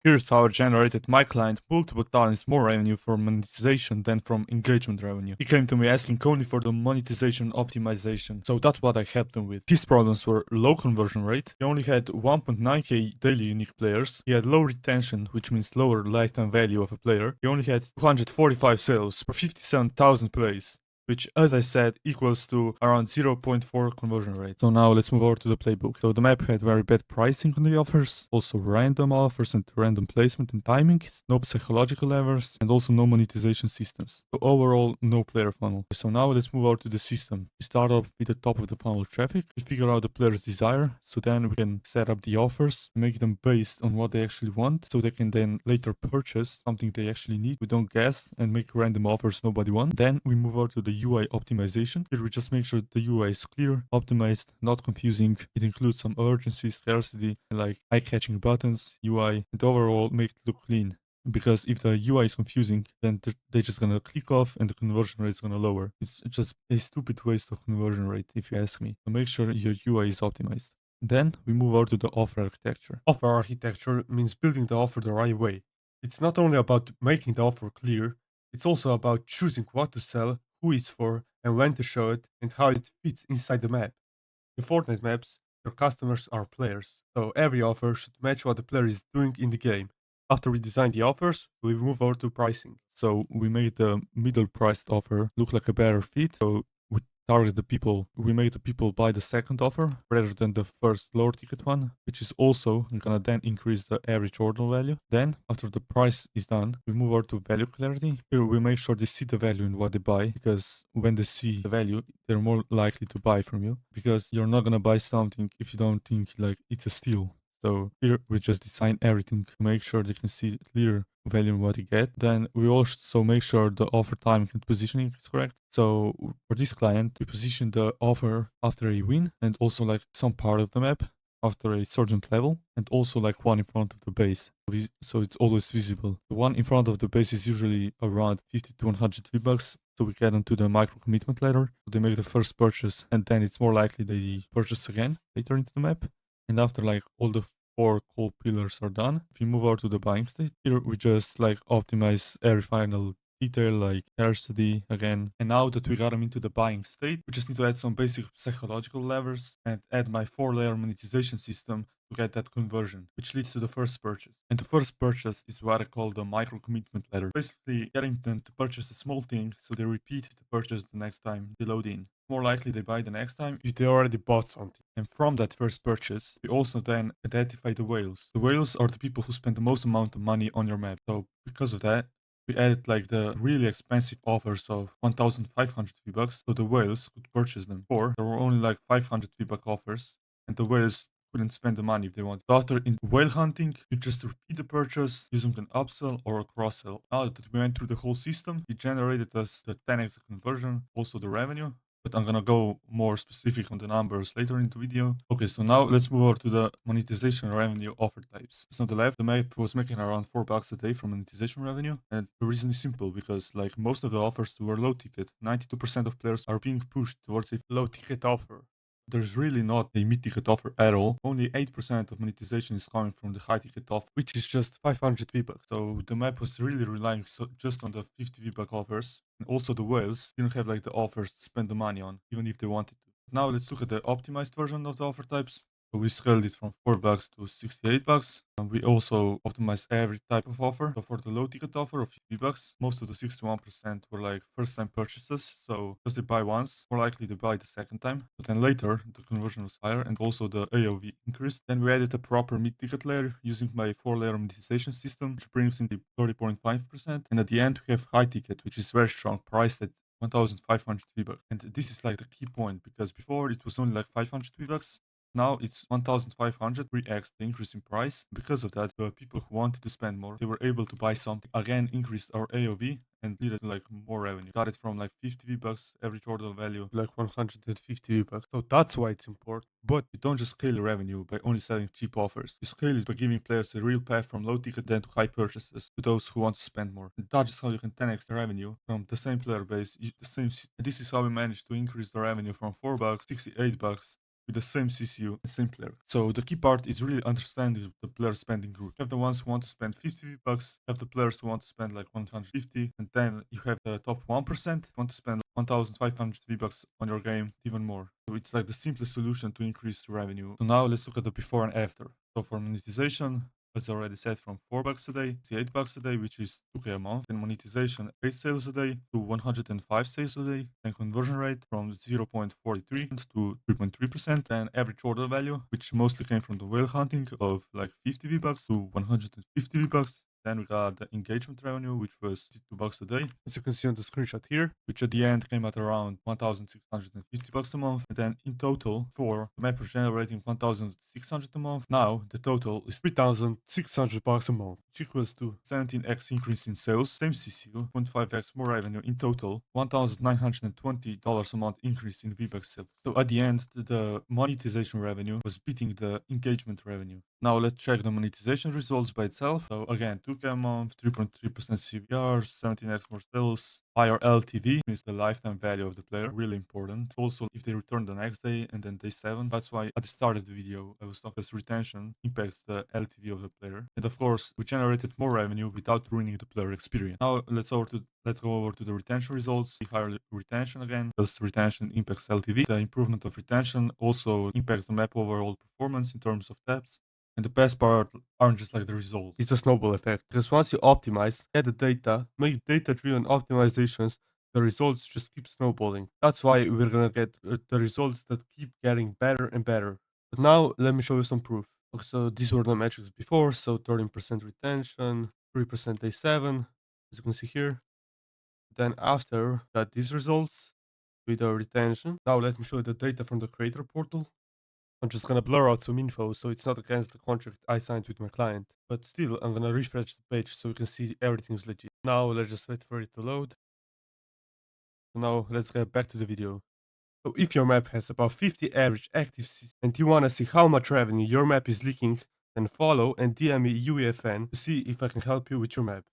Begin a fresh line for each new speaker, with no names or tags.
Here's how I generated my client multiple times more revenue from monetization than from engagement revenue. He came to me asking only for the monetization optimization, so that's what I helped him with. His problems were low conversion rate, he only had 1.9k daily unique players, he had low retention, which means lower lifetime value of a player, he only had 245 sales per 57,000 plays, which, as I said, equals to around 0.4 conversion rate. So now let's move over to the playbook. So the map had very bad pricing on the offers, also random offers and random placement and timings, no psychological levers, and also no monetization systems. So overall, no player funnel. So now let's move over to the system. We start off with the top of the funnel traffic. We figure out the player's desire, so then we can set up the offers, make them based on what they actually want, so they can then later purchase something they actually need. We don't guess and make random offers nobody wants. Then we move over to the UI optimization. Here we just make sure the UI is clear, optimized, not confusing. It includes some urgency, scarcity, like eye-catching buttons, UI, and overall make it look clean. Because if the UI is confusing, then they're just gonna click off and the conversion rate is gonna lower. It's just a stupid waste of conversion rate, if you ask me. So make sure your UI is optimized. Then we move over to the offer architecture. Offer architecture means building the offer the right way. It's not only about making the offer clear, it's also about choosing what to sell, who it's for, and when to show it, and how it fits inside the map. In Fortnite maps, your customers are players, so every offer should match what the player is doing in the game. After we design the offers, we move over to pricing. So we made the middle priced offer look like a better fit. So we target the people, we make the people buy the second offer rather than the first lower ticket one, which is also gonna then increase the average order value. Then, after the price is done, we move over to value clarity. Here we make sure they see the value in what they buy, because when they see the value, they're more likely to buy from you, because you're not gonna buy something if you don't think like it's a steal. So here we just design everything to make sure they can see clear value in what you get. Then we also make sure the offer timing and positioning is correct. So for this client, we position the offer after a win and also like some part of the map after a certain level, and also like one in front of the base. So it's always visible. The one in front of the base is usually around 50 to 100 V-Bucks. So we get into the micro commitment ladder. So they make the first purchase, and then it's more likely they purchase again later into the map. And after like all the 4 core pillars are done, if we move over to the buying state, here we just like optimize every final detail like scarcity again. And now that we got them into the buying state, we just need to add some basic psychological levers and add my 4-layer monetization system to get that conversion, which leads to the first purchase. And the first purchase is what I call the micro commitment ladder. Basically getting them to purchase a small thing so they repeat the purchase the next time they load in. More likely they buy the next time if they already bought something. And from that first purchase, we also then identify the whales. The whales are the people who spend the most amount of money on your map. So because of that, we added like the really expensive offers of 1,500 V-Bucks so the whales could purchase them. Or there were only like 500 V-Buck offers and the whales couldn't spend the money if they want. So after in whale hunting, you just repeat the purchase using an upsell or a cross sell. Now that we went through the whole system, it generated us the 10x conversion, also the revenue. But I'm gonna go more specific on the numbers later in the video. Okay, so now let's move over to the monetization revenue offer types. So on the left, the map was making around $4 a day from monetization revenue. And the reason is simple, because like most of the offers were low ticket. 92% of players are being pushed towards a low ticket offer. There's really not a mid-ticket offer at all. Only 8% of monetization is coming from the high-ticket offer, which is just 500 V-Bucks. So the map was really relying just on the 50 V-Buck offers. And also the whales didn't have like the offers to spend the money on, even if they wanted to. Now let's look at the optimized version of the offer types. So we scaled it from $4 to $68. And we also optimized every type of offer. So for the low ticket offer of $50, most of the 61% were like first time purchases. So because they buy once, more likely they buy the second time. But then later the conversion was higher and also the AOV increased. Then we added a proper mid ticket layer using my 4-layer monetization system, which brings in the 30.5%. And at the end we have high ticket, which is very strong, priced at 1,500 V-Bucks. And this is like the key point, because before it was only like 500 V-Bucks. Now it's 1,500, 3x the increase in price. Because of that, the people who wanted to spend more, they were able to buy something. Again, increased our AOV and did it like more revenue. Got it from like 50 V-Bucks average order value, like 150 V-Bucks. So that's why it's important. But you don't just scale revenue by only selling cheap offers. You scale it by giving players a real path from low ticket then to high purchases to those who want to spend more. And that's just how you can 10x the revenue from the same player base. And this is how we managed to increase the revenue from $4, $68 with the same CCU and same player. So the key part is really understanding the player spending group. You have the ones who want to spend 50 V-Bucks, you have the players who want to spend like 150, and then you have the top 1% who want to spend 1,500 V-Bucks on your game, even more. So it's like the simplest solution to increase revenue. So now let's look at the before and after. So for monetization, as already said, from $4 a day to $8 a day, which is 2K a month. Then monetization, 8 sales a day to 105 sales a day. And conversion rate from 0.43 to 3.3%. And average order value, which mostly came from the whale hunting of like 50 V-Bucks to 150 V-Bucks. Then we got the engagement revenue, which was $2 a day. As you can see on the screenshot here, which at the end came at around $1,650 a month. And then in total, for the map was generating $1,600 a month. Now the total is $3,600 a month, which equals to 17x increase in sales, same CCU, 0.5x more revenue. In total, $1,920 a month increase in V-Bucks sales. So at the end, the monetization revenue was beating the engagement revenue. Now let's check the monetization results by itself. So again, 2K a month, 3.3% CVR, 17x more sales, higher LTV, means the lifetime value of the player, really important. Also, if they return the next day and then day 7, that's why at the start of the video, I was talking about retention impacts the LTV of the player. And of course, we generated more revenue without ruining the player experience. Now let's go over to the retention results. The higher retention again, because retention impacts LTV. The improvement of retention also impacts the map overall performance in terms of taps. And the best part aren't just like the results. It's a snowball effect. Because once you optimize, get the data, make data-driven optimizations, the results just keep snowballing. That's why we're gonna get the results that keep getting better and better. But now let me show you some proof. Okay, so these were the metrics before. So 13% retention, 3% day 7, as you can see here. Then after got these results with the retention. Now let me show you the data from the creator portal. I'm just gonna blur out some info so it's not against the contract I signed with my client. But still, I'm gonna refresh the page so you can see everything's legit. Now let's just wait for it to load. So now let's get back to the video. So if your map has about 50 average active seats and you wanna see how much revenue your map is leaking, then follow and DM me UEFN to see if I can help you with your map.